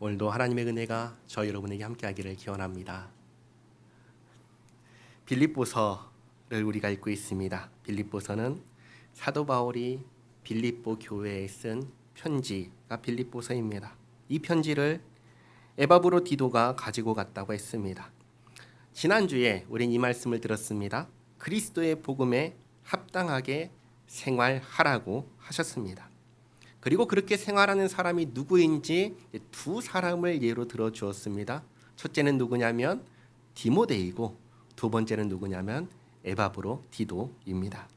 오늘도 하나님의 은혜가 저 여러분에게 함께하기를 기원합니다. 빌립보서를 우리가 읽고 있습니다. 빌립보서는 사도 바울이 빌립보 교회에 쓴 편지가 빌립보서입니다. 이 편지를 에바브로디도가 가지고 갔다고 했습니다. 지난주에 우린 이 말씀을 들었습니다. 그리스도의 복음에 합당하게 생활하라고 하셨습니다. 그리고 그렇게 생활하는 사람이 누구인지 두 사람을 예로 들어 주었습니다. 첫째는 누구냐면 디모데이고 두 번째는 누구냐면 에바브로디도입니다.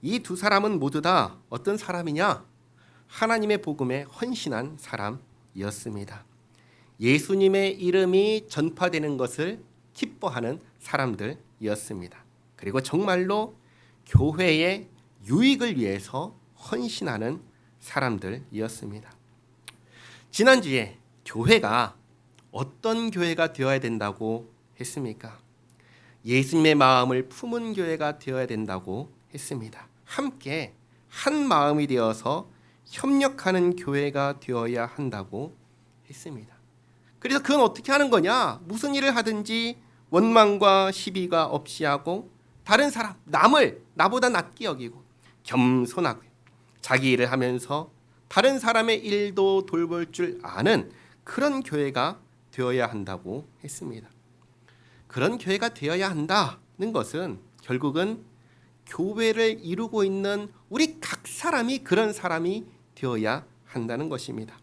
이 두 사람은 모두 다 어떤 사람이냐? 하나님의 복음에 헌신한 사람이었습니다. 예수님의 이름이 전파되는 것을 기뻐하는 사람들이었습니다. 그리고 정말로 교회의 유익을 위해서 헌신하는 사람들이었습니다. 지난주에 교회가 어떤 교회가 되어야 된다고 했습니까? 예수님의 마음을 품은 교회가 되어야 된다고 했습니다. 함께 한 마음이 되어서 협력하는 교회가 되어야 한다고 했습니다. 그래서 그건 어떻게 하는 거냐? 무슨 일을 하든지 원망과 시비가 없이 하고 다른 사람, 남을 나보다 낫게 여기고 겸손하고 자기 일을 하면서 다른 사람의 일도 돌볼 줄 아는 그런 교회가 되어야 한다고 했습니다. 그런 교회가 되어야 한다는 것은 결국은 교회를 이루고 있는 우리 각 사람이 그런 사람이 되어야 한다는 것입니다.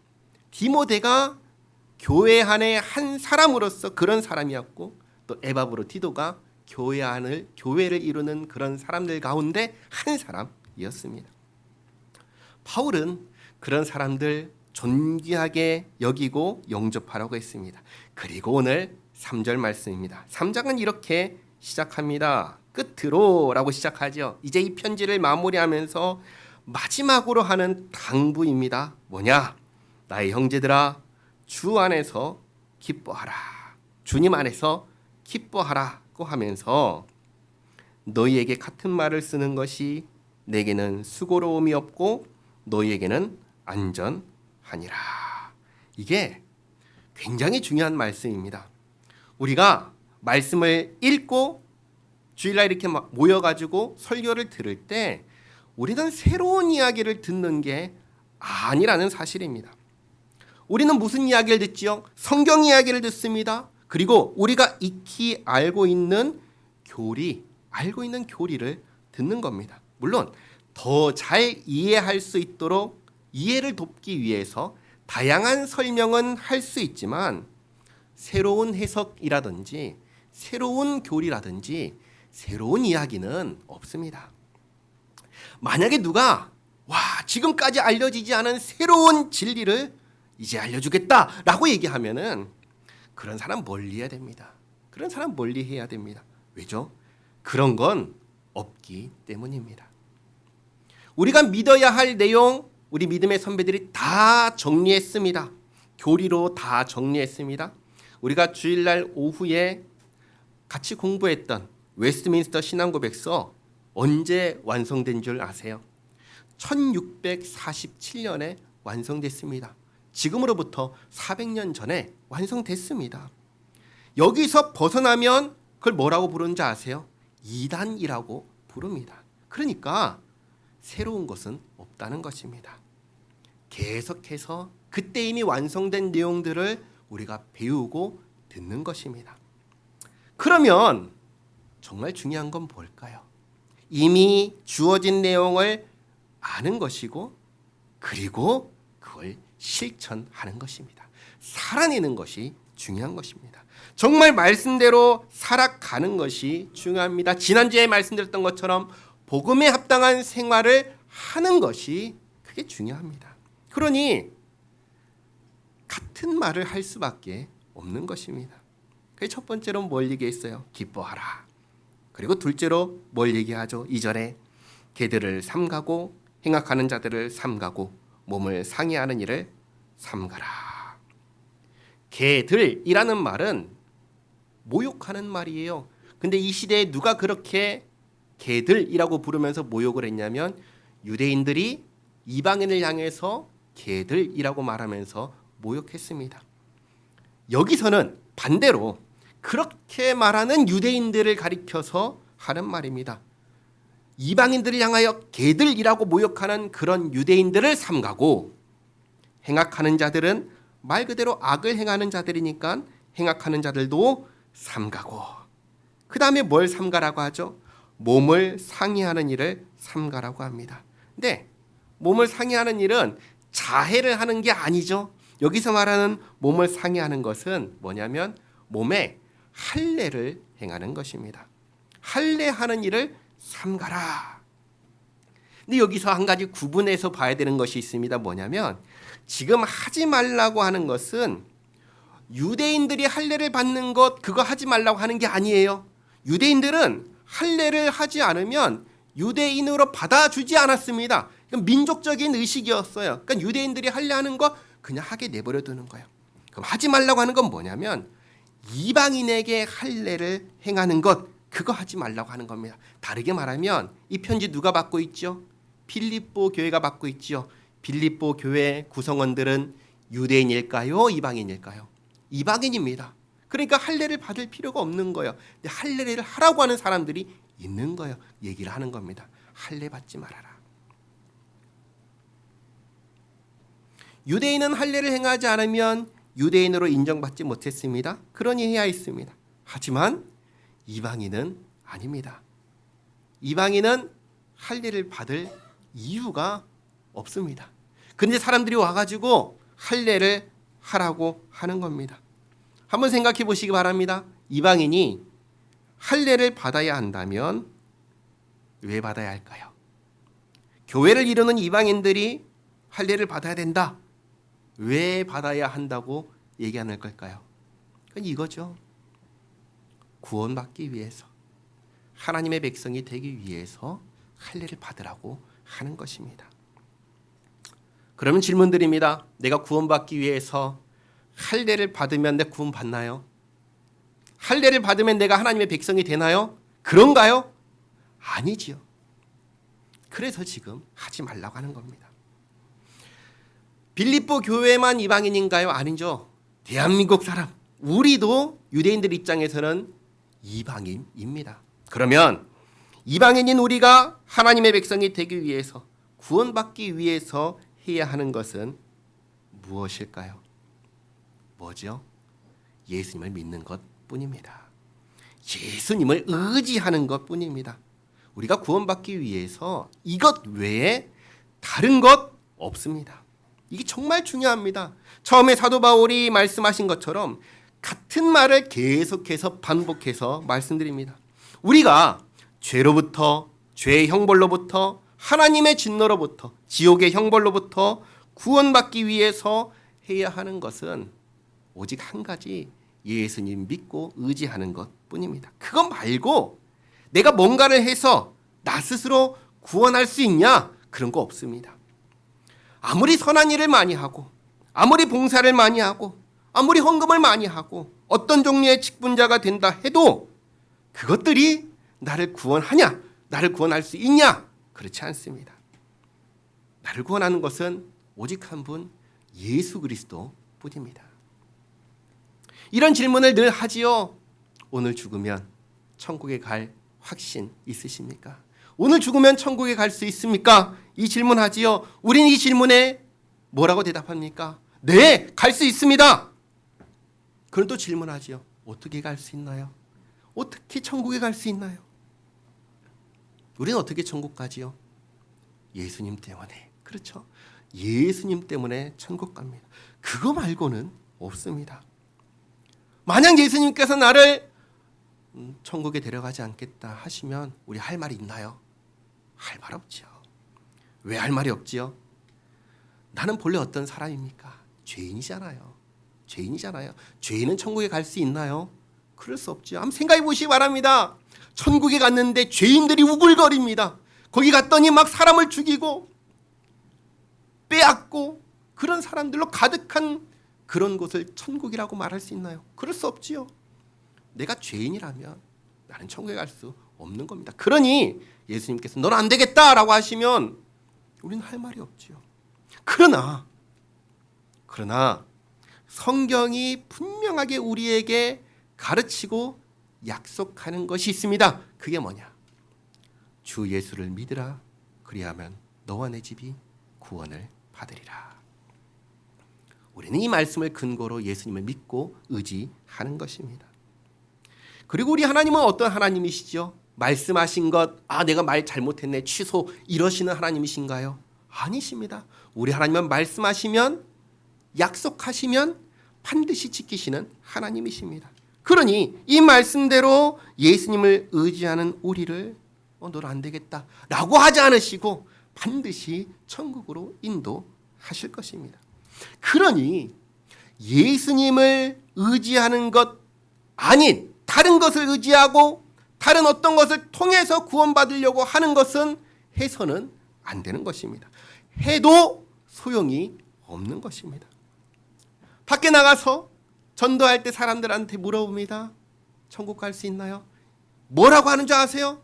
디모데가 교회 안에 한 사람으로서 그런 사람이었고 또 에바브로디도가 교회를 이루는 그런 사람들 가운데 한 사람이었습니다. 바울은 그런 사람들 존귀하게 여기고 영접하라고 했습니다. 그리고 오늘 3절 말씀입니다. 3장은 이렇게 시작합니다. 끝으로라고 시작하죠. 이제 이 편지를 마무리하면서 마지막으로 하는 당부입니다. 뭐냐? 나의 형제들아, 주 안에서 기뻐하라. 주님 안에서 기뻐하라고 하면서 너희에게 같은 말을 쓰는 것이 내게는 수고로움이 없고 너희에게는 안전하니라. 이게 굉장히 중요한 말씀입니다. 우리가 말씀을 읽고 주일날 이렇게 모여가지고 설교를 들을 때 우리는 새로운 이야기를 듣는 게 아니라는 사실입니다. 우리는 무슨 이야기를 듣지요? 성경 이야기를 듣습니다. 그리고 우리가 익히 알고 있는 교리를 듣는 겁니다. 물론 더 잘 이해할 수 있도록 이해를 돕기 위해서 다양한 설명은 할 수 있지만 새로운 해석이라든지 새로운 교리라든지 새로운 이야기는 없습니다. 만약에 누가 지금까지 알려지지 않은 새로운 진리를 이제 알려주겠다라고 얘기하면은 그런 사람 멀리해야 됩니다. 그런 사람 멀리해야 됩니다. 왜죠? 그런 건 없기 때문입니다. 우리가 믿어야 할 내용 우리 믿음의 선배들이 다 정리했습니다. 교리로 다 정리했습니다. 우리가 주일날 오후에 같이 공부했던 웨스트민스터 신앙고백서 언제 완성된 줄 아세요? 1647년에 완성됐습니다. 지금으로부터 400년 전에 완성됐습니다. 여기서 벗어나면 그걸 뭐라고 부르는지 아세요? 이단이라고 부릅니다. 그러니까 새로운 것은 없다는 것입니다. 계속해서 그때 이미 완성된 내용들을 우리가 배우고 듣는 것입니다. 그러면 정말 중요한 건 뭘까요? 이미 주어진 내용을 아는 것이고 그리고 그걸 실천하는 것입니다. 살아내는 것이 중요한 것입니다. 정말 말씀대로 살아가는 것이 중요합니다. 지난주에 말씀드렸던 것처럼 복음에 합당한 생활을 하는 것이 그게 중요합니다. 그러니 같은 말을 할 수밖에 없는 것입니다. 그래서 첫 번째로 뭘 얘기했어요? 기뻐하라. 그리고 둘째로 뭘 얘기하죠? 2절에 개들을 삼가고 행악하는 자들을 삼가고 몸을 상해하는 일을 삼가라. 개들이라는 말은 모욕하는 말이에요. 근데 이 시대에 누가 그렇게 개들이라고 부르면서 모욕을 했냐면 유대인들이 이방인을 향해서 개들이라고 말하면서 모욕했습니다. 여기서는 반대로 그렇게 말하는 유대인들을 가리켜서 하는 말입니다. 이방인들을 향하여 개들이라고 모욕하는 그런 유대인들을 삼가고, 행악하는 자들은 말 그대로 악을 행하는 자들이니까 행악하는 자들도 삼가고, 그 다음에 뭘 삼가라고 하죠? 몸을 상해하는 일을 삼가라고 합니다. 근데 몸을 상해하는 일은 자해를 하는 게 아니죠. 여기서 말하는 몸을 상해하는 것은 뭐냐면 몸에 할례를 행하는 것입니다. 할례하는 일을 삼가라. 근데 여기서 한 가지 구분해서 봐야 되는 것이 있습니다. 뭐냐면 지금 하지 말라고 하는 것은 유대인들이 할례를 받는 것, 그거 하지 말라고 하는 게 아니에요. 유대인들은 할례를 하지 않으면 유대인으로 받아주지 않았습니다. 민족적인 의식이었어요. 그러니까 유대인들이 할례하는 거 그냥 하게 내버려 두는 거예요. 그럼 하지 말라고 하는 건 뭐냐면 이방인에게 할례를 행하는 것, 그거 하지 말라고 하는 겁니다. 다르게 말하면 이 편지 누가 받고 있죠? 빌립보 교회가 받고 있죠. 빌립보 교회 구성원들은 유대인일까요? 이방인일까요? 이방인입니다. 그러니까 할례를 받을 필요가 없는 거예요. 근데 할례를 하라고 하는 사람들이 있는 거예요. 얘기를 하는 겁니다. 할례 받지 말아라. 유대인은 할례를 행하지 않으면 유대인으로 인정받지 못했습니다. 그러니 해야 했습니다. 하지만 이방인은 아닙니다. 이방인은 할례를 받을 이유가 없습니다. 그런데 사람들이 와가지고 할례를 하라고 하는 겁니다. 한번 생각해 보시기 바랍니다. 이방인이 할례를 받아야 한다면 왜 받아야 할까요? 교회를 이루는 이방인들이 할례를 받아야 된다. 왜 받아야 한다고 얘기 안 할 걸까요? 그건 이거죠. 구원받기 위해서, 하나님의 백성이 되기 위해서 할례를 받으라고 하는 것입니다. 그러면 질문드립니다. 내가 구원받기 위해서 할례를 받으면 내 구원 받나요? 할례를 받으면 내가 하나님의 백성이 되나요? 그런가요? 아니지요. 그래서 지금 하지 말라고 하는 겁니다. 빌립보 교회만 이방인인가요? 아니죠. 대한민국 사람, 우리도 유대인들 입장에서는 이방인입니다. 그러면 이방인인 우리가 하나님의 백성이 되기 위해서, 구원받기 위해서 해야 하는 것은 무엇일까요? 뭐죠? 예수님을 믿는 것뿐입니다. 예수님을 의지하는 것뿐입니다. 우리가 구원받기 위해서 이것 외에 다른 것 없습니다. 이게 정말 중요합니다. 처음에 사도 바울이 말씀하신 것처럼 같은 말을 계속해서 반복해서 말씀드립니다. 우리가 죄로부터, 죄의 형벌로부터, 하나님의 진노로부터, 지옥의 형벌로부터 구원받기 위해서 해야 하는 것은 오직 한 가지, 예수님 믿고 의지하는 것뿐입니다. 그거 말고 내가 뭔가를 해서 나 스스로 구원할 수 있냐? 그런 거 없습니다. 아무리 선한 일을 많이 하고, 아무리 봉사를 많이 하고, 아무리 헌금을 많이 하고, 어떤 종류의 직분자가 된다 해도 그것들이 나를 구원하냐? 나를 구원할 수 있냐? 그렇지 않습니다. 나를 구원하는 것은 오직 한 분, 예수 그리스도 뿐입니다. 이런 질문을 늘 하지요. 오늘 죽으면 천국에 갈 확신 있으십니까? 오늘 죽으면 천국에 갈 수 있습니까? 이 질문 하지요. 우리는 이 질문에 뭐라고 대답합니까? 네, 갈 수 있습니다. 그럼 또 질문하지요. 어떻게 갈 수 있나요? 어떻게 천국에 갈 수 있나요? 우리는 어떻게 천국 가지요? 예수님 때문에. 그렇죠? 예수님 때문에 천국 갑니다. 그거 말고는 없습니다. 만약 예수님께서 나를 천국에 데려가지 않겠다 하시면 우리 할 말이 있나요? 할 말 없죠. 왜 할 말이 없지요? 나는 본래 어떤 사람입니까? 죄인이잖아요. 죄인이잖아요. 죄인은 천국에 갈 수 있나요? 그럴 수 없죠. 한번 생각해 보시기 바랍니다. 천국에 갔는데 죄인들이 우글거립니다. 거기 갔더니 막 사람을 죽이고 빼앗고 그런 사람들로 가득한 그런 곳을 천국이라고 말할 수 있나요? 그럴 수 없지요. 내가 죄인이라면 나는 천국에 갈 수 없는 겁니다. 그러니 예수님께서 너는 안 되겠다라고 하시면 우리는 할 말이 없지요. 그러나 성경이 분명하게 우리에게 가르치고 약속하는 것이 있습니다. 그게 뭐냐? 주 예수를 믿으라. 그리하면 너와 내 집이 구원을 받으리라. 우리는 이 말씀을 근거로 예수님을 믿고 의지하는 것입니다. 그리고 우리 하나님은 어떤 하나님이시죠? 말씀하신 것, 내가 말 잘못했네, 취소, 이러시는 하나님이신가요? 아니십니다. 우리 하나님은 말씀하시면, 약속하시면 반드시 지키시는 하나님이십니다. 그러니 이 말씀대로 예수님을 의지하는 우리를 너는 안 되겠다 라고 하지 않으시고 반드시 천국으로 인도하실 것입니다. 그러니 예수님을 의지하는 것 아닌 다른 것을 의지하고 다른 어떤 것을 통해서 구원받으려고 하는 것은 해서는 안 되는 것입니다. 해도 소용이 없는 것입니다. 밖에 나가서 전도할 때 사람들한테 물어봅니다. 천국 갈 수 있나요? 뭐라고 하는 줄 아세요?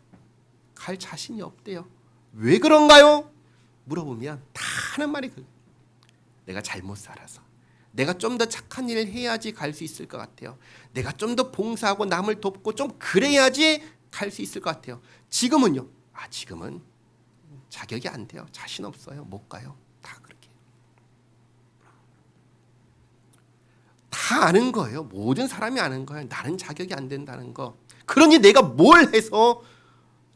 갈 자신이 없대요. 왜 그런가요? 물어보면 다 하는 말이 그래요. 내가 잘못 살아서, 내가 좀 더 착한 일을 해야지 갈 수 있을 것 같아요. 내가 좀 더 봉사하고 남을 돕고 좀 그래야지 갈 수 있을 것 같아요. 지금은요? 지금은 자격이 안 돼요. 자신 없어요. 못 가요. 다 그렇게. 다 아는 거예요. 모든 사람이 아는 거예요. 나는 자격이 안 된다는 거. 그러니 내가 뭘 해서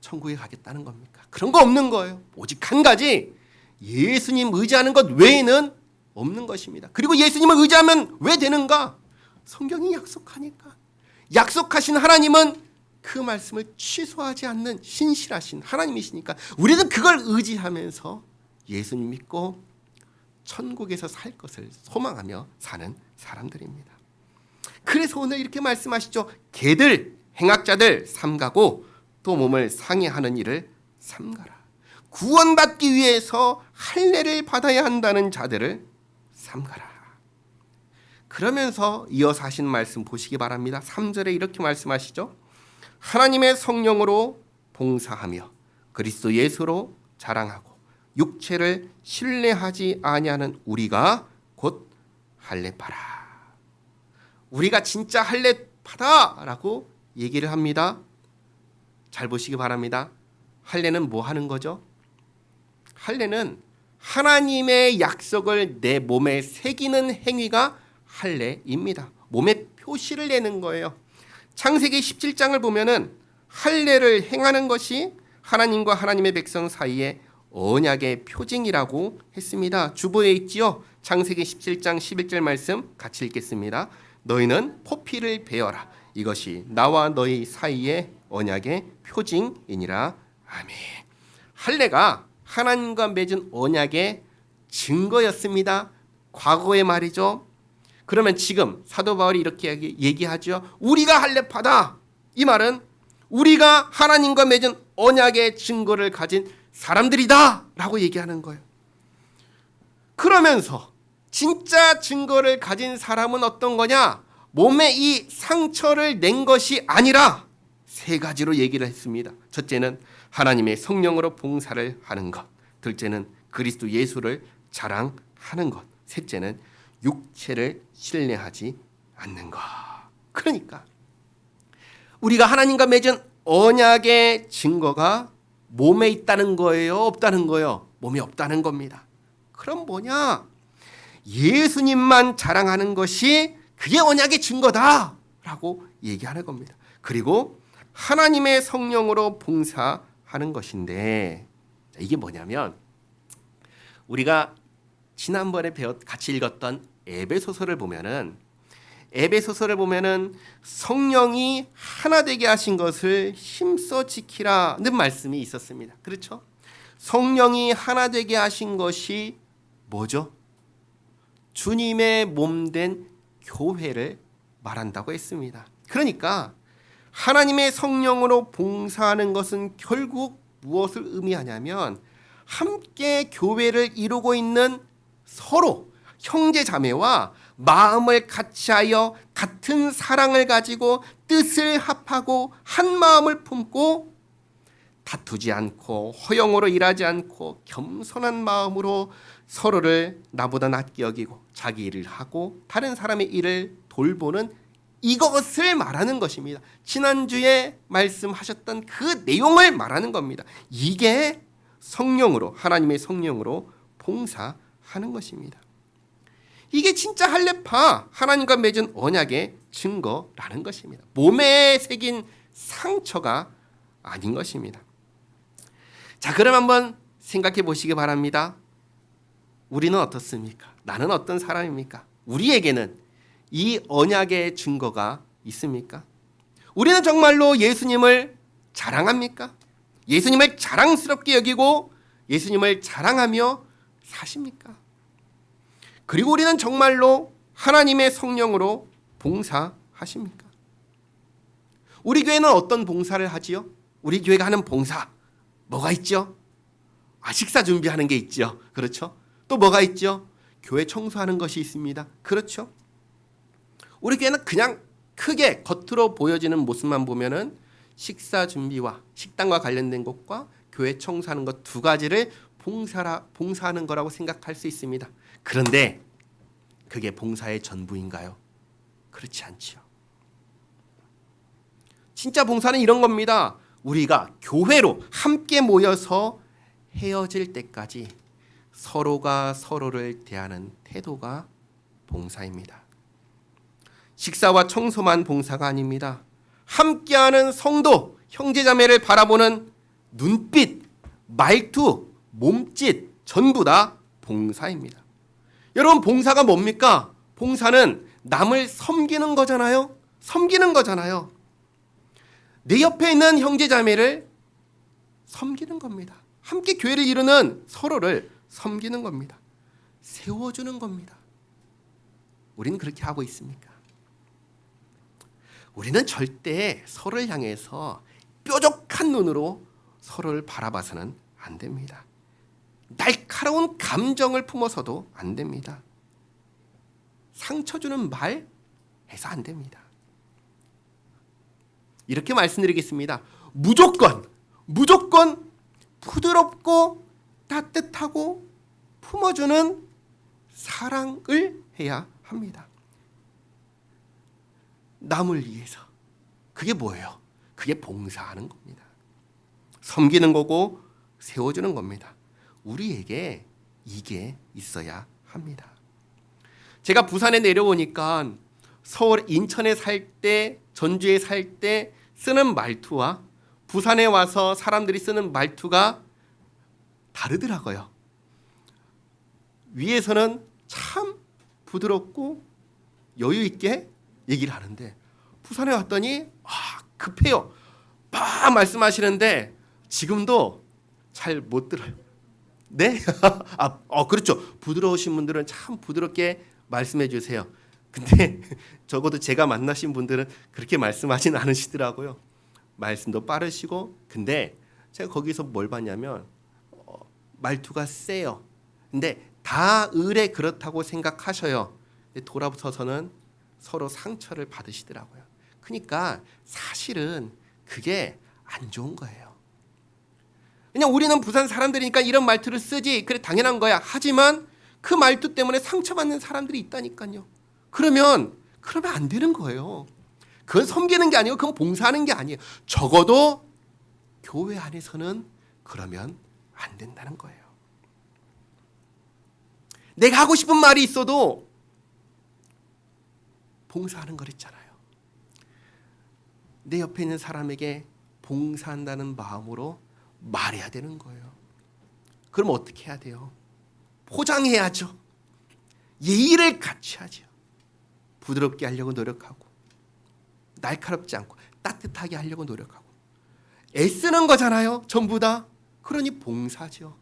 천국에 가겠다는 겁니까? 그런 거 없는 거예요. 오직 한 가지, 예수님 의지하는 것 외에는 없는 것입니다. 그리고 예수님을 의지하면 왜 되는가? 성경이 약속하니까. 약속하신 하나님은 그 말씀을 취소하지 않는 신실하신 하나님이시니까 우리는 그걸 의지하면서 예수님 믿고 천국에서 살 것을 소망하며 사는 사람들입니다. 그래서 오늘 이렇게 말씀하시죠. 개들, 행악자들 삼가고 또 몸을 상해하는 일을 삼가라. 구원받기 위해서 할례를 받아야 한다는 자들을 삼가라. 그러면서 이어서 하신 말씀 보시기 바랍니다. 3절에 이렇게 말씀하시죠. 하나님의 성령으로 봉사하며 그리스도 예수로 자랑하고 육체를 신뢰하지 아니하는 우리가 곧 할례파라. 우리가 진짜 할례파다라고 얘기를 합니다. 잘 보시기 바랍니다. 할례는 뭐 하는 거죠? 할례는 하나님의 약속을 내 몸에 새기는 행위가 할례입니다. 몸에 표시를 내는 거예요. 창세기 17장을 보면은 할례를 행하는 것이 하나님과 하나님의 백성 사이에 언약의 표징이라고 했습니다. 주보에 있지요. 창세기 17장 11절 말씀 같이 읽겠습니다. 너희는 포피를 베어라. 이것이 나와 너희 사이의 언약의 표징이니라. 아멘. 할례가 하나님과 맺은 언약의 증거였습니다. 과거의 말이죠. 그러면 지금 사도 바울이 이렇게 얘기하죠. 우리가 할례파다. 이 말은 우리가 하나님과 맺은 언약의 증거를 가진 사람들이다 라고 얘기하는 거예요. 그러면서 진짜 증거를 가진 사람은 어떤 거냐? 몸에 이 상처를 낸 것이 아니라 세 가지로 얘기를 했습니다. 첫째는 하나님의 성령으로 봉사를 하는 것, 둘째는 그리스도 예수를 자랑하는 것, 셋째는 육체를 신뢰하지 않는 것. 그러니까 우리가 하나님과 맺은 언약의 증거가 몸에 있다는 거예요? 없다는 거예요? 몸에 없다는 겁니다. 그럼 뭐냐? 예수님만 자랑하는 것이 그게 언약의 증거다라고 얘기하는 겁니다. 그리고 하나님의 성령으로 봉사하는 것인데 이게 뭐냐면 우리가 지난번에 같이 읽었던 에베소서를 보면은 성령이 하나 되게 하신 것을 힘써 지키라는 말씀이 있었습니다. 그렇죠? 성령이 하나 되게 하신 것이 뭐죠? 주님의 몸된 교회를 말한다고 했습니다. 그러니까 하나님의 성령으로 봉사하는 것은 결국 무엇을 의미하냐면 함께 교회를 이루고 있는 서로 형제 자매와 마음을 같이하여 같은 사랑을 가지고 뜻을 합하고 한 마음을 품고 다투지 않고 허영으로 일하지 않고 겸손한 마음으로 서로를 나보다 낫게 여기고 자기 일을 하고 다른 사람의 일을 돌보는 이것을 말하는 것입니다. 지난주에 말씀하셨던 그 내용을 말하는 겁니다. 이게 성령으로, 하나님의 성령으로 봉사하는 것입니다. 이게 진짜 할례파, 하나님과 맺은 언약의 증거라는 것입니다. 몸에 새긴 상처가 아닌 것입니다. 자, 그럼 한번 생각해 보시기 바랍니다. 우리는 어떻습니까? 나는 어떤 사람입니까? 우리에게는 이 언약의 증거가 있습니까? 우리는 정말로 예수님을 자랑합니까? 예수님을 자랑스럽게 여기고 예수님을 자랑하며 사십니까? 그리고 우리는 정말로 하나님의 성령으로 봉사하십니까? 우리 교회는 어떤 봉사를 하지요? 우리 교회가 하는 봉사 뭐가 있죠? 식사 준비하는 게 있죠. 그렇죠? 또 뭐가 있죠? 교회 청소하는 것이 있습니다. 그렇죠? 우리 교회는 그냥 크게 겉으로 보여지는 모습만 보면은 식사 준비와 식당과 관련된 것과 교회 청소하는 것 두 가지를 봉사하는 거라고 생각할 수 있습니다. 그런데 그게 봉사의 전부인가요? 그렇지 않지요. 진짜 봉사는 이런 겁니다. 우리가 교회로 함께 모여서 헤어질 때까지 서로가 서로를 대하는 태도가 봉사입니다. 식사와 청소만 봉사가 아닙니다. 함께하는 성도, 형제자매를 바라보는 눈빛, 말투, 몸짓 전부 다 봉사입니다. 여러분, 봉사가 뭡니까? 봉사는 남을 섬기는 거잖아요. 섬기는 거잖아요. 내 옆에 있는 형제자매를 섬기는 겁니다. 함께 교회를 이루는 서로를 섬기는 겁니다. 세워주는 겁니다. 우리는 그렇게 하고 있습니까? 우리는 절대 서로를 향해서 뾰족한 눈으로 서로를 바라봐서는 안 됩니다. 날카로운 감정을 품어서도 안 됩니다. 상처 주는 말 해서 안 됩니다. 이렇게 말씀드리겠습니다. 무조건 부드럽고 따뜻하고 품어주는 사랑을 해야 합니다. 남을 위해서. 그게 뭐예요? 그게 봉사하는 겁니다. 섬기는 거고 세워주는 겁니다. 우리에게 이게 있어야 합니다. 제가 부산에 내려오니까 서울, 인천에 살 때, 전주에 살 때 쓰는 말투와 부산에 와서 사람들이 쓰는 말투가 다르더라고요. 위에서는 참 부드럽고 여유 있게 얘기를 하는데 부산에 왔더니 급해요. 막 말씀하시는데 지금도 잘 못 들어요. 네? 그렇죠. 부드러우신 분들은 참 부드럽게 말씀해 주세요. 근데 적어도 제가 만나신 분들은 그렇게 말씀하진 않으시더라고요. 말씀도 빠르시고. 근데 제가 거기서 뭘 봤냐면 말투가 세요. 근데 다 의뢰 그렇다고 생각하셔요. 근데 돌아서서는 서로 상처를 받으시더라고요. 그러니까 사실은 그게 안 좋은 거예요. 그냥 우리는 부산 사람들이니까 이런 말투를 쓰지, 그래 당연한 거야. 하지만 그 말투 때문에 상처받는 사람들이 있다니까요. 그러면 안 되는 거예요. 그건 섬기는 게 아니고 그건 봉사하는 게 아니에요. 적어도 교회 안에서는 그러면 안 된다는 거예요. 내가 하고 싶은 말이 있어도 봉사하는 거랬잖아요. 내 옆에 있는 사람에게 봉사한다는 마음으로 말해야 되는 거예요. 그럼 어떻게 해야 돼요? 포장해야죠. 예의를 갖춰야죠. 부드럽게 하려고 노력하고 날카롭지 않고 따뜻하게 하려고 노력하고 애쓰는 거잖아요. 전부 다. 그러니 봉사죠.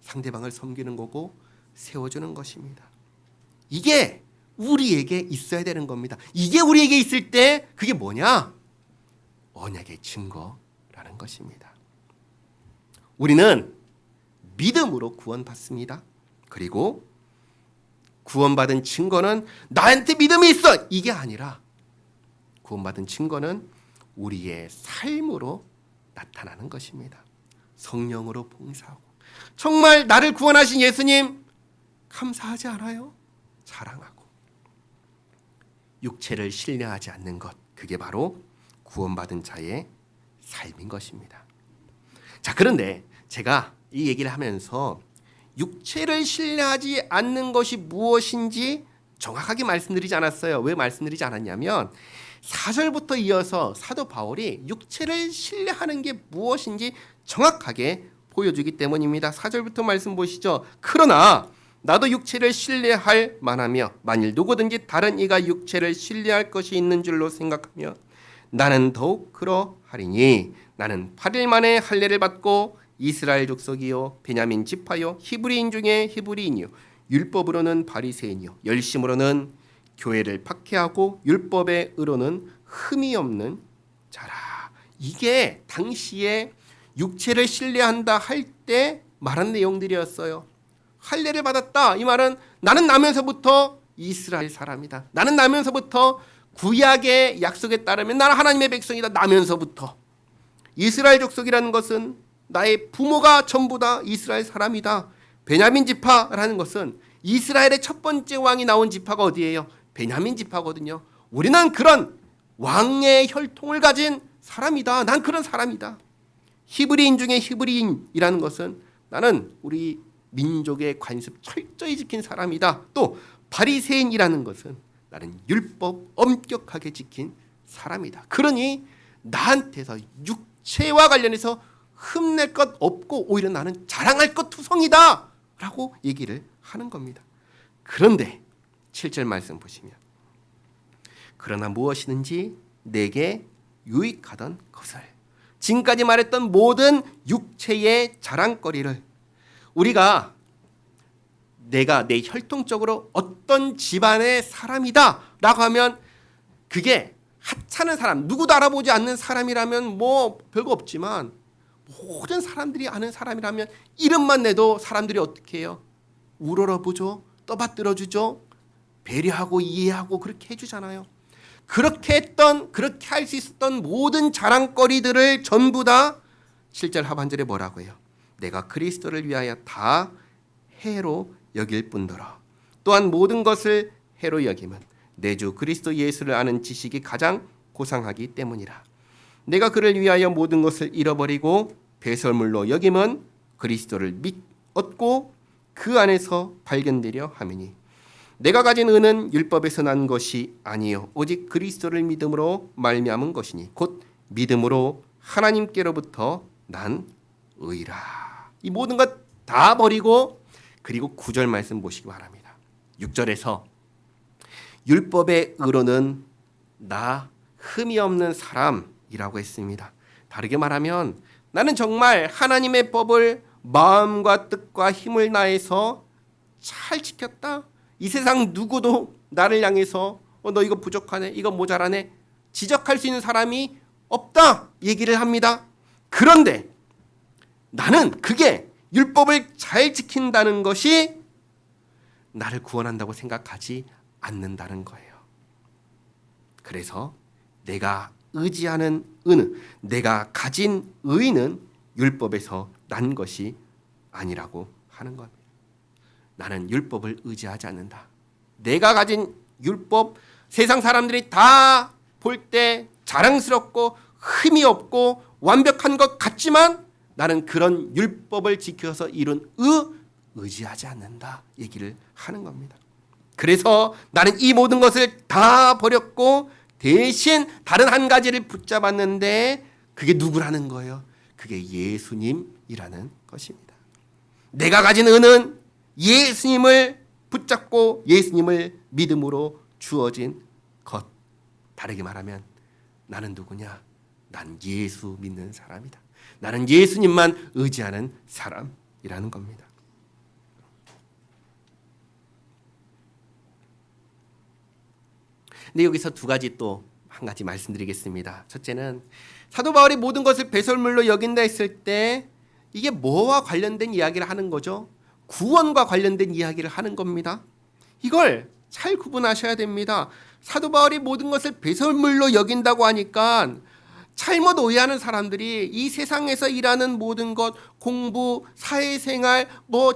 상대방을 섬기는 거고 세워주는 것입니다. 이게 우리에게 있어야 되는 겁니다. 이게 우리에게 있을 때 그게 뭐냐? 언약의 증거라는 것입니다. 우리는 믿음으로 구원받습니다. 그리고 구원받은 증거는 나한테 믿음이 있어! 이게 아니라 구원받은 증거는 우리의 삶으로 나타나는 것입니다. 성령으로 봉사하고 정말 나를 구원하신 예수님 감사하지 않아요? 자랑하고 육체를 신뢰하지 않는 것, 그게 바로 구원받은 자의 삶인 것입니다. 자, 그런데 제가 이 얘기를 하면서 육체를 신뢰하지 않는 것이 무엇인지 정확하게 말씀드리지 않았어요. 왜 말씀드리지 않았냐면 4절부터 이어서 사도 바울이 육체를 신뢰하는 게 무엇인지 정확하게 보여주기 때문입니다. 4절부터 말씀 보시죠. 그러나 나도 육체를 신뢰할 만하며 만일 누구든지 다른 이가 육체를 신뢰할 것이 있는 줄로 생각하며 나는 더욱 그러하리니 나는 8일 만에 할례를 받고 이스라엘 족속이요 베냐민 지파요 히브리인 중에 히브리인이요 율법으로는 바리새인이요 열심으로는 교회를 박해하고 율법의 의로는 흠이 없는 자라. 이게 당시에 육체를 신뢰한다 할 때 말한 내용들이었어요. 할례를 받았다. 이 말은 나는 나면서부터 이스라엘 사람이다. 나는 나면서부터 구약의 약속에 따르면 나는 하나님의 백성이다. 나면서부터 이스라엘 족속이라는 것은 나의 부모가 전부 다 이스라엘 사람이다. 베냐민 지파라는 것은 이스라엘의 첫 번째 왕이 나온 지파가 어디예요? 베냐민 지파거든요. 우리는 그런 왕의 혈통을 가진 사람이다. 난 그런 사람이다. 히브리인 중에 히브리인이라는 것은 나는 우리 민족의 관습 철저히 지킨 사람이다. 또 바리새인이라는 것은 나는 율법 엄격하게 지킨 사람이다. 그러니 나한테서 육체와 관련해서 흠낼 것 없고 오히려 나는 자랑할 것 투성이다 라고 얘기를 하는 겁니다. 그런데 7절 말씀 보시면 그러나 무엇이든지 내게 유익하던 것을, 지금까지 말했던 모든 육체의 자랑거리를, 우리가 내가 내 혈통적으로 어떤 집안의 사람이다 라고 하면 그게 하찮은 사람, 누구도 알아보지 않는 사람이라면 뭐 별거 없지만 모든 사람들이 아는 사람이라면 이름만 내도 사람들이 어떻게 해요? 우러러보죠. 떠받들어주죠. 배려하고 이해하고 그렇게 해주잖아요. 그렇게 할 수 있었던 모든 자랑거리들을 전부 다 7절 하반절에 뭐라고 해요? 내가 그리스도를 위하여 다 해로 여길 뿐더러 또한 모든 것을 해로 여김은 내 주 그리스도 예수를 아는 지식이 가장 고상하기 때문이라. 내가 그를 위하여 모든 것을 잃어버리고 배설물로 여김은 그리스도를 얻고 그 안에서 발견되려 함이니 내가 가진 의는 율법에서 난 것이 아니요 오직 그리스도를 믿음으로 말미암은 것이니 곧 믿음으로 하나님께로부터 난 의라. 이 모든 것 다 버리고 그리고 9절 말씀 보시기 바랍니다. 6절에서 율법의 의로는 나 흠이 없는 사람이라고 했습니다. 다르게 말하면 나는 정말 하나님의 법을 마음과 뜻과 힘을 다해서 잘 지켰다. 이 세상 누구도 나를 향해서 너 이거 부족하네, 이거 모자라네 지적할 수 있는 사람이 없다 얘기를 합니다. 그런데 나는 그게 율법을 잘 지킨다는 것이 나를 구원한다고 생각하지 않는다는 거예요. 그래서 내가 의지하는 의는, 내가 가진 의는 율법에서 난 것이 아니라고 하는 겁니다. 나는 율법을 의지하지 않는다. 내가 가진 율법, 세상 사람들이 다 볼 때 자랑스럽고 흠이 없고 완벽한 것 같지만 나는 그런 율법을 지켜서 이룬 의지하지 않는다 얘기를 하는 겁니다. 그래서 나는 이 모든 것을 다 버렸고 대신 다른 한 가지를 붙잡았는데 그게 누구라는 거예요? 그게 예수님이라는 것입니다. 내가 가진 의는 예수님을 붙잡고 예수님을 믿음으로 주어진 것. 다르게 말하면 나는 누구냐? 난 예수 믿는 사람이다. 나는 예수님만 의지하는 사람이라는 겁니다. 근데 여기서 두 가지 또 한 가지 말씀드리겠습니다. 첫째는 사도 바울이 모든 것을 배설물로 여긴다 했을 때 이게 뭐와 관련된 이야기를 하는 거죠? 구원과 관련된 이야기를 하는 겁니다. 이걸 잘 구분하셔야 됩니다. 사도 바울이 모든 것을 배설물로 여긴다고 하니까 잘못 오해하는 사람들이 이 세상에서 일하는 모든 것, 공부, 사회생활,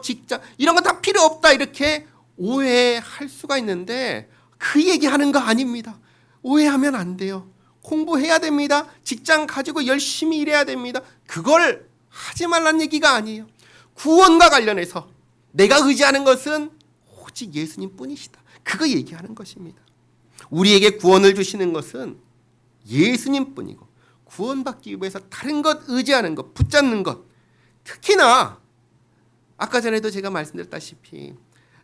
직장 이런 거 다 필요 없다 이렇게 오해할 수가 있는데 그 얘기하는 거 아닙니다. 오해하면 안 돼요. 공부해야 됩니다. 직장 가지고 열심히 일해야 됩니다. 그걸 하지 말라는 얘기가 아니에요. 구원과 관련해서 내가 의지하는 것은 오직 예수님 뿐이시다. 그거 얘기하는 것입니다. 우리에게 구원을 주시는 것은 예수님 뿐이고 구원받기 위해서 다른 것 의지하는 것, 붙잡는 것, 특히나 아까 전에도 제가 말씀드렸다시피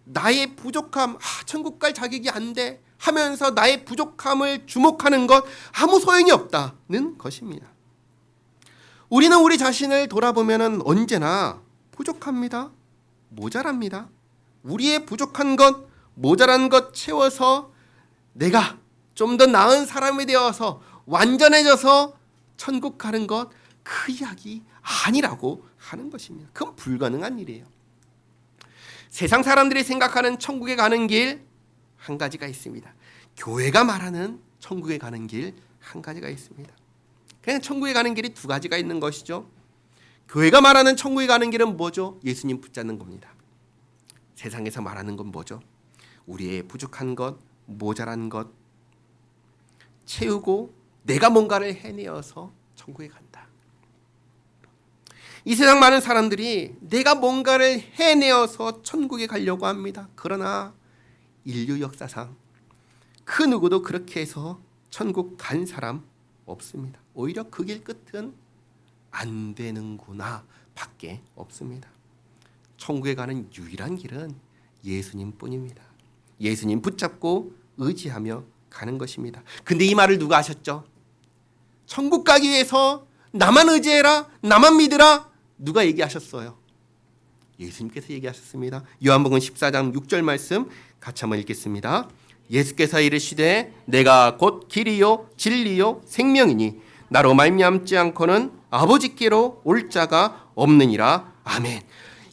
나의 부족함, 천국 갈 자격이 안 돼 하면서 나의 부족함을 주목하는 것 아무 소용이 없다는 것입니다. 우리는 우리 자신을 돌아보면 언제나 부족합니다. 모자랍니다. 우리의 부족한 것, 모자란 것 채워서 내가 좀 더 나은 사람이 되어서 완전해져서 천국 가는 것, 그 이야기 아니라고 하는 것입니다. 그건 불가능한 일이에요. 세상 사람들이 생각하는 천국에 가는 길 한 가지가 있습니다. 교회가 말하는 천국에 가는 길 한 가지가 있습니다. 그냥 천국에 가는 길이 두 가지가 있는 것이죠. 교회가 말하는 천국에 가는 길은 뭐죠? 예수님 붙잡는 겁니다. 세상에서 말하는 건 뭐죠? 우리의 부족한 것, 모자란 것 채우고 내가 뭔가를 해내어서 천국에 간다. 이 세상 많은 사람들이 내가 뭔가를 해내어서 천국에 가려고 합니다. 그러나 인류 역사상 그 누구도 그렇게 해서 천국 간 사람 없습니다. 오히려 그 길 끝은 안 되는구나 밖에 없습니다. 천국에 가는 유일한 길은 예수님 뿐입니다. 예수님 붙잡고 의지하며 가는 것입니다. 근데 이 말을 누가 하셨죠? 천국 가기 위해서 나만 의지해라, 나만 믿으라, 누가 얘기하셨어요? 예수님께서 얘기하셨습니다. 요한복음 14장 6절 말씀 같이 한번 읽겠습니다. 예수께서 이르시되 내가 곧 길이요 진리요 생명이니 나로 말미암지 않고는 아버지께로 올 자가 없느니라. 아멘.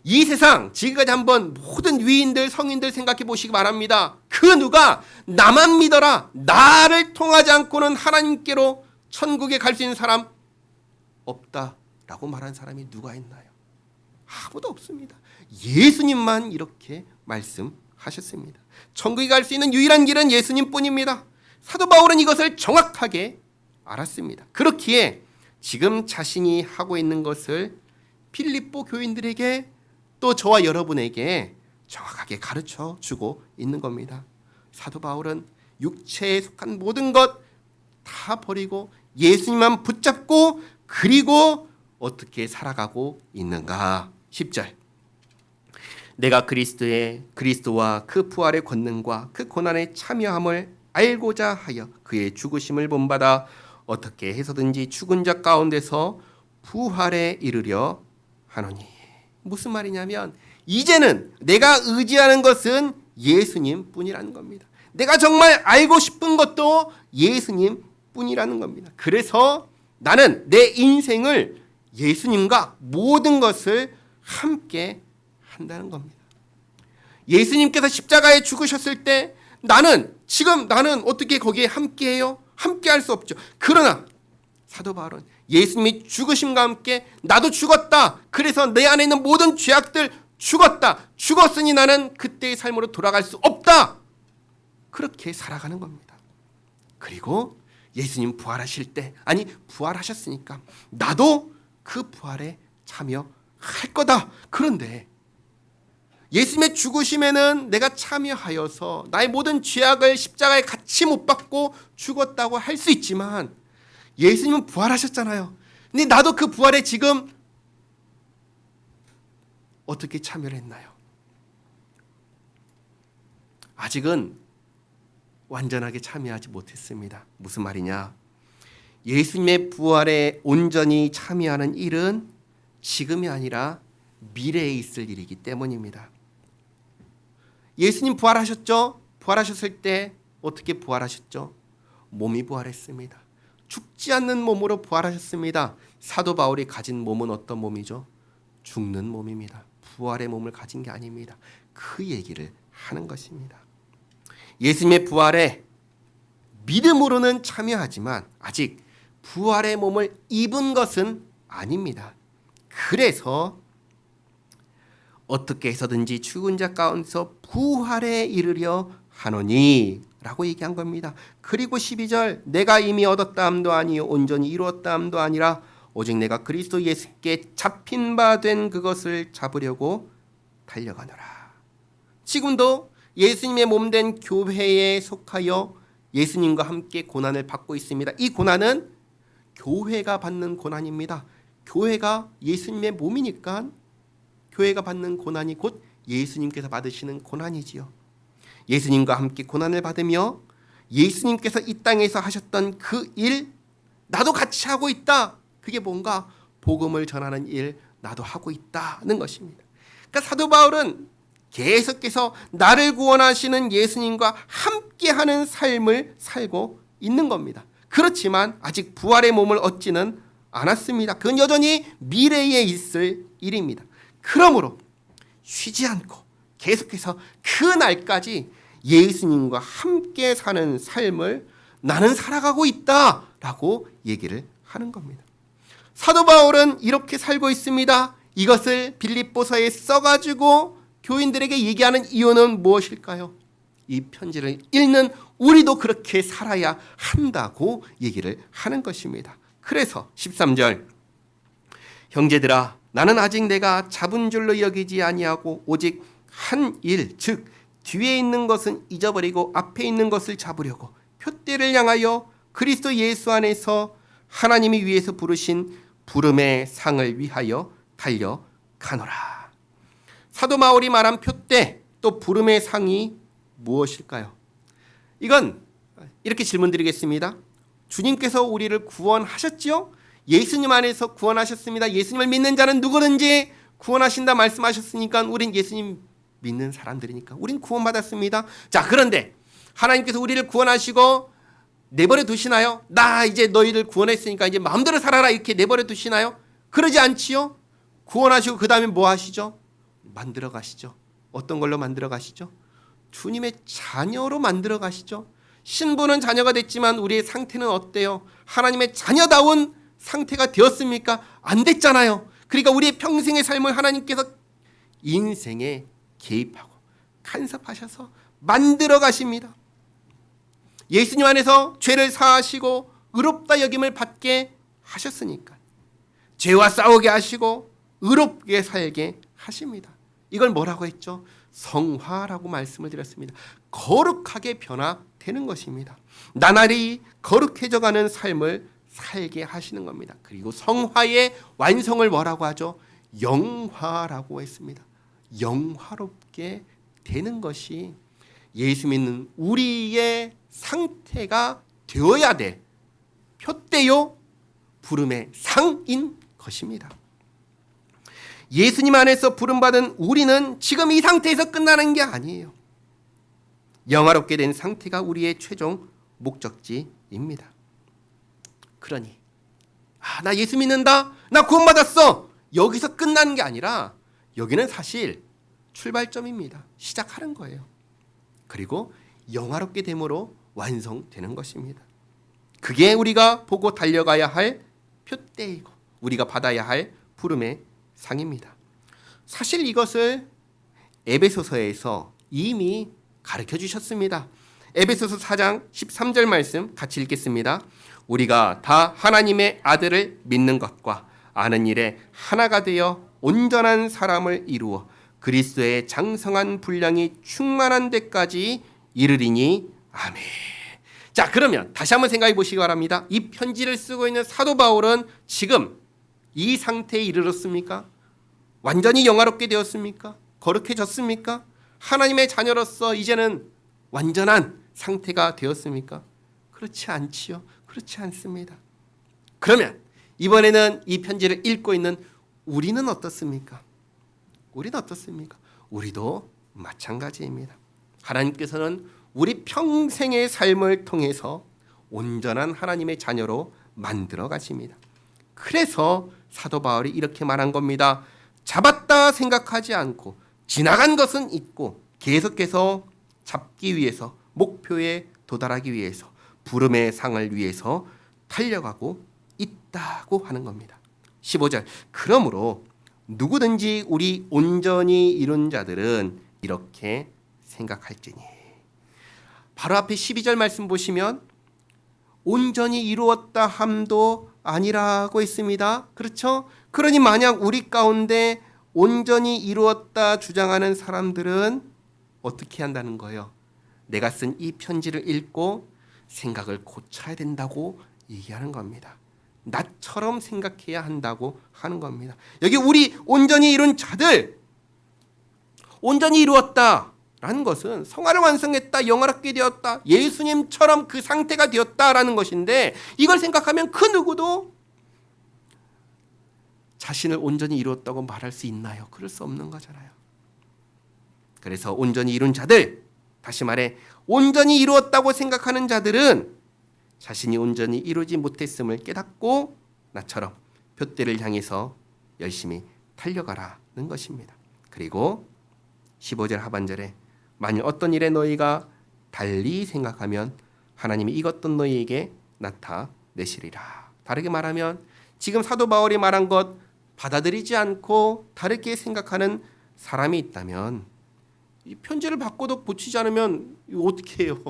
이 세상 지금까지 한번 모든 위인들 성인들 생각해 보시기 바랍니다. 그 누가 나만 믿어라, 나를 통하지 않고는 하나님께로 천국에 갈 수 있는 사람 없다라고 말한 사람이 누가 있나요? 아무도 없습니다. 예수님만 이렇게 말씀하셨습니다. 천국에 갈 수 있는 유일한 길은 예수님 뿐입니다. 사도 바울은 이것을 정확하게 알았습니다. 그렇기에 지금 자신이 하고 있는 것을 필립보 교인들에게 또 저와 여러분에게 정확하게 가르쳐 주고 있는 겁니다. 사도 바울은 육체에 속한 모든 것 다 버리고 예수님만 붙잡고 그리고 어떻게 살아가고 있는가? 10절. 내가 그리스도와 그 부활의 권능과 그 고난에 참여함을 알고자 하여 그의 죽으심을 본받아 어떻게 해서든지 죽은 자 가운데서 부활에 이르려 하노니. 무슨 말이냐면 이제는 내가 의지하는 것은 예수님 뿐이라는 겁니다. 내가 정말 알고 싶은 것도 예수님 뿐이라는 겁니다. 그래서 나는 내 인생을 예수님과 모든 것을 함께 한다는 겁니다. 예수님께서 십자가에 죽으셨을 때 나는 어떻게 거기에 함께해요? 함께 할 수 없죠. 그러나 사도 바울은 예수님이 죽으심과 함께 나도 죽었다. 그래서 내 안에 있는 모든 죄악들 죽었다. 죽었으니 나는 그때의 삶으로 돌아갈 수 없다. 그렇게 살아가는 겁니다. 그리고 예수님 부활하실 때, 부활하셨으니까 나도 그 부활에 참여할 거다. 그런데 예수님의 죽으심에는 내가 참여하여서 나의 모든 죄악을 십자가에 같이 못 박고 죽었다고 할 수 있지만 예수님은 부활하셨잖아요. 근데 나도 그 부활에 지금 어떻게 참여를 했나요? 아직은 완전하게 참여하지 못했습니다. 무슨 말이냐? 예수님의 부활에 온전히 참여하는 일은 지금이 아니라 미래에 있을 일이기 때문입니다. 예수님 부활하셨죠? 부활하셨을 때 어떻게 부활하셨죠? 몸이 부활했습니다. 죽지 않는 몸으로 부활하셨습니다. 사도 바울이 가진 몸은 어떤 몸이죠? 죽는 몸입니다. 부활의 몸을 가진 게 아닙니다. 그 얘기를 하는 것입니다. 예수님의 부활에 믿음으로는 참여하지만 아직 부활의 몸을 입은 것은 아닙니다. 그래서 어떻게 해서든지 죽은 자 가운데서 부활에 이르려 하노니 라고 얘기한 겁니다. 그리고 12절 내가 이미 얻었다 함도 아니요 온전히 이루었다 함도 아니라 오직 내가 그리스도 예수께 잡힌 바 된 그것을 잡으려고 달려가노라. 지금도 예수님의 몸된 교회에 속하여 예수님과 함께 고난을 받고 있습니다. 이 고난은 교회가 받는 고난입니다. 교회가 예수님의 몸이니까 교회가 받는 고난이 곧 예수님께서 받으시는 고난이지요. 예수님과 함께 고난을 받으며 예수님께서 이 땅에서 하셨던 그 일 나도 같이 하고 있다. 그게 뭔가 복음을 전하는 일 나도 하고 있다는 것입니다. 그러니까 사도 바울은 계속해서 나를 구원하시는 예수님과 함께하는 삶을 살고 있는 겁니다. 그렇지만 아직 부활의 몸을 얻지는 않았습니다. 그건 여전히 미래에 있을 일입니다. 그러므로 쉬지 않고 계속해서 그 날까지 예수님과 함께 사는 삶을 나는 살아가고 있다라고 얘기를 하는 겁니다. 사도 바울은 이렇게 살고 있습니다. 이것을 빌립보서에 써가지고 교인들에게 얘기하는 이유는 무엇일까요? 이 편지를 읽는 우리도 그렇게 살아야 한다고 얘기를 하는 것입니다. 그래서 13절 형제들아 나는 아직 내가 잡은 줄로 여기지 아니하고 오직 한 일 즉 뒤에 있는 것은 잊어버리고 앞에 있는 것을 잡으려고 표대를 향하여 그리스도 예수 안에서 하나님이 위에서 부르신 부름의 상을 위하여 달려가노라. 사도 바울이 말한 표대 또 부름의 상이 무엇일까요? 이건 이렇게 질문드리겠습니다. 주님께서 우리를 구원하셨지요? 예수님 안에서 구원하셨습니다. 예수님을 믿는 자는 누구든지 구원하신다 말씀하셨으니까 우린 예수님 믿는 사람들이니까 우린 구원받았습니다. 자, 그런데 하나님께서 우리를 구원하시고 내버려 두시나요? 나 이제 너희들 구원했으니까 이제 마음대로 살아라 이렇게 내버려 두시나요? 그러지 않지요. 구원하시고 그 다음에 뭐 하시죠? 만들어 가시죠. 어떤 걸로 만들어 가시죠? 주님의 자녀로 만들어 가시죠. 신부는 자녀가 됐지만 우리의 상태는 어때요? 하나님의 자녀다운 상태가 되었습니까? 안 됐잖아요. 그러니까 우리의 평생의 삶을 하나님께서 인생에 개입하고 간섭하셔서 만들어 가십니다. 예수님 안에서 죄를 사하시고 의롭다 여김을 받게 하셨으니까 죄와 싸우게 하시고 의롭게 살게 하십니다. 이걸 뭐라고 했죠? 성화라고 말씀을 드렸습니다. 거룩하게 변화되는 것입니다. 나날이 거룩해져가는 삶을 살게 하시는 겁니다. 그리고 성화의 완성을 뭐라고 하죠? 영화라고 했습니다. 영화롭게 되는 것이 예수 믿는 우리의 상태가 되어야 될 표대요 부름의 상인 것입니다. 예수님 안에서 부름받은 우리는 지금 이 상태에서 끝나는 게 아니에요. 영화롭게 된 상태가 우리의 최종 목적지입니다. 그러니 나 예수 믿는다. 나 구원받았어. 여기서 끝나는 게 아니라 여기는 사실 출발점입니다. 시작하는 거예요. 그리고 영화롭게 됨으로 완성되는 것입니다. 그게 우리가 보고 달려가야 할 표대이고 우리가 받아야 할 부름의 상입니다. 사실 이것을 에베소서에서 이미 가르쳐 주셨습니다. 에베소서 4장 13절 말씀 같이 읽겠습니다. 우리가 다 하나님의 아들을 믿는 것과 아는 일에 하나가 되어 온전한 사람을 이루어 그리스도의 장성한 분량이 충만한 데까지 이르리니 아멘. 자, 그러면 다시 한번 생각해 보시기 바랍니다. 이 편지를 쓰고 있는 사도 바울은 지금 이 상태에 이르렀습니까? 완전히 영화롭게 되었습니까? 거룩해졌습니까? 하나님의 자녀로서 이제는 완전한 상태가 되었습니까? 그렇지 않지요. 그렇지 않습니다. 그러면 이번에는 이 편지를 읽고 있는 우리는 어떻습니까? 우리는 어떻습니까? 우리도 마찬가지입니다. 하나님께서는 우리 평생의 삶을 통해서 온전한 하나님의 자녀로 만들어 가십니다. 그래서 사도 바울이 이렇게 말한 겁니다. 잡았다 생각하지 않고 지나간 것은 잊고 계속해서 잡기 위해서 목표에 도달하기 위해서 부름의 상을 위해서 달려가고 있다고 하는 겁니다. 15절 그러므로 누구든지 우리 온전히 이룬 자들은 이렇게 생각할지니. 바로 앞에 12절 말씀 보시면 온전히 이루었다 함도 아니라고 했습니다. 그렇죠? 그러니 만약 우리 가운데 온전히 이루었다 주장하는 사람들은 어떻게 한다는 거예요? 내가 쓴 이 편지를 읽고 생각을 고쳐야 된다고 얘기하는 겁니다. 나처럼 생각해야 한다고 하는 겁니다. 여기 우리 온전히 이룬 자들, 온전히 이루었다라는 것은 성화를 완성했다, 영화롭게 되었다, 예수님처럼 그 상태가 되었다라는 것인데, 이걸 생각하면 그 누구도 자신을 온전히 이루었다고 말할 수 있나요? 그럴 수 없는 거잖아요. 그래서 온전히 이룬 자들, 다시 말해 온전히 이루었다고 생각하는 자들은 자신이 온전히 이루지 못했음을 깨닫고 나처럼 표대를 향해서 열심히 달려가라는 것입니다. 그리고 15절 하반절에 만일 어떤 일에 너희가 달리 생각하면 하나님이 이것도 너희에게 나타내시리라. 다르게 말하면 지금 사도 바울이 말한 것 받아들이지 않고 다르게 생각하는 사람이 있다면, 이 편지를 받고도 고치지 않으면 이거 어떻게 해요?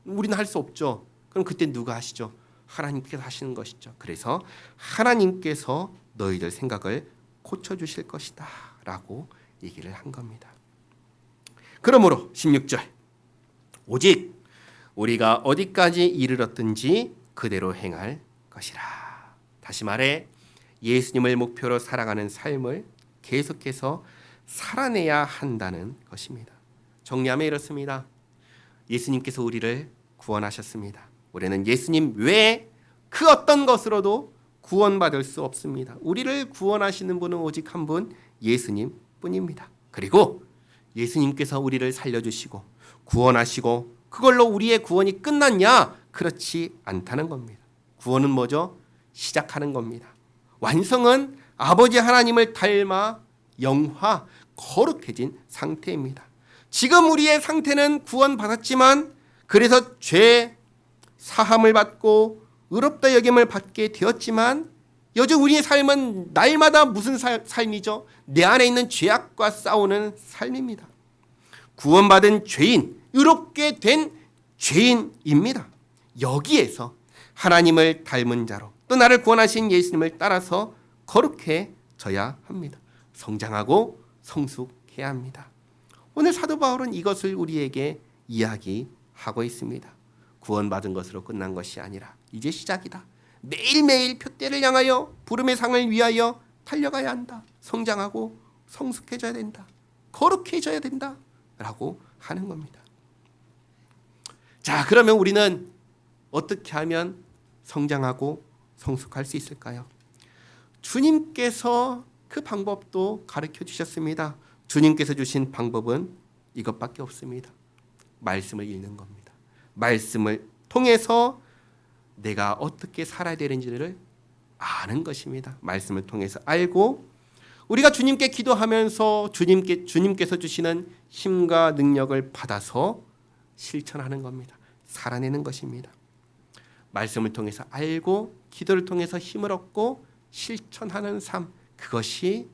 우리는 할 수 없죠. 그럼 그때 누가 하시죠? 하나님께서 하시는 것이죠. 그래서 하나님께서 너희들 생각을 고쳐주실 것이다 라고 얘기를 한 겁니다. 그러므로 16절 오직 우리가 어디까지 이르렀든지 그대로 행할 것이라. 다시 말해 예수님을 목표로 살아가는 삶을 계속해서 살아내야 한다는 것입니다. 정리하면 이렇습니다. 예수님께서 우리를 구원하셨습니다. 우리는 예수님 외에 그 어떤 것으로도 구원받을 수 없습니다. 우리를 구원하시는 분은 오직 한 분, 예수님 뿐입니다. 그리고 예수님께서 우리를 살려주시고 구원하시고 그걸로 우리의 구원이 끝났냐? 그렇지 않다는 겁니다. 구원은 뭐죠? 시작하는 겁니다. 완성은 아버지 하나님을 닮아 영화, 거룩해진 상태입니다. 지금 우리의 상태는 구원받았지만 그래서 죄 사함을 받고 의롭다 여김을 받게 되었지만 여전히 우리의 삶은 날마다 무슨 삶이죠? 내 안에 있는 죄악과 싸우는 삶입니다. 구원받은 죄인, 의롭게 된 죄인입니다. 여기에서 하나님을 닮은 자로 또 나를 구원하신 예수님을 따라서 거룩해져야 합니다. 성장하고 성숙해야 합니다. 오늘 사도 바울은 이것을 우리에게 이야기하고 있습니다. 구원받은 것으로 끝난 것이 아니라 이제 시작이다. 매일매일 표대를 향하여 부름의 상을 위하여 달려가야 한다. 성장하고 성숙해져야 된다. 거룩해져야 된다. 라고 하는 겁니다. 자, 그러면 우리는 어떻게 하면 성장하고 성숙할 수 있을까요? 주님께서 그 방법도 가르쳐 주셨습니다. 주님께서 주신 방법은 이것밖에 없습니다. 말씀을 읽는 겁니다. 말씀을 통해서 내가 어떻게 살아야 되는지를 아는 것입니다. 말씀을 통해서 알고 우리가 주님께 기도하면서 주님께서 주시는 힘과 능력을 받아서 실천하는 겁니다. 살아내는 것입니다. 말씀을 통해서 알고 기도를 통해서 힘을 얻고 실천하는 삶, 그것이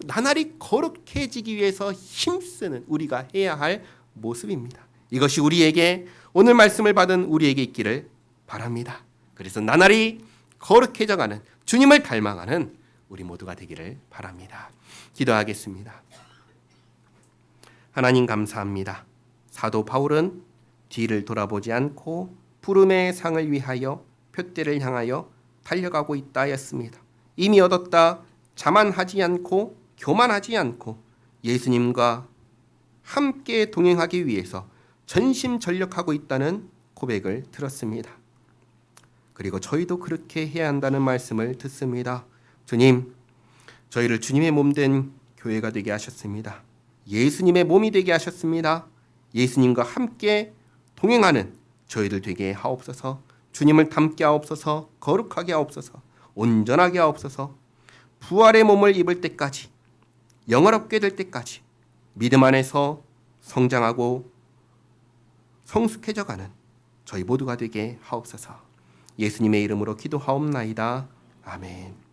나날이 거룩해지기 위해서 힘쓰는 우리가 해야 할 모습입니다. 이것이 우리에게 오늘 말씀을 받은 우리에게 있기를 바랍니다. 그래서 나날이 거룩해져가는 주님을 닮아가는 우리 모두가 되기를 바랍니다. 기도하겠습니다. 하나님 감사합니다. 사도 바울은 뒤를 돌아보지 않고 부름의 상을 위하여 표대를 향하여 달려가고 있다 하였습니다. 이미 얻었다 자만하지 않고 교만하지 않고 예수님과 함께 동행하기 위해서 전심전력하고 있다는 고백을 들었습니다. 그리고 저희도 그렇게 해야 한다는 말씀을 듣습니다. 주님, 저희를 주님의 몸된 교회가 되게 하셨습니다. 예수님의 몸이 되게 하셨습니다. 예수님과 함께 동행하는 저희들 되게 하옵소서. 주님을 닮게 하옵소서. 거룩하게 하옵소서. 온전하게 하옵소서. 부활의 몸을 입을 때까지, 영화롭게 될 때까지 믿음 안에서 성장하고 성숙해져가는 저희 모두가 되게 하옵소서. 예수님의 이름으로 기도하옵나이다. 아멘.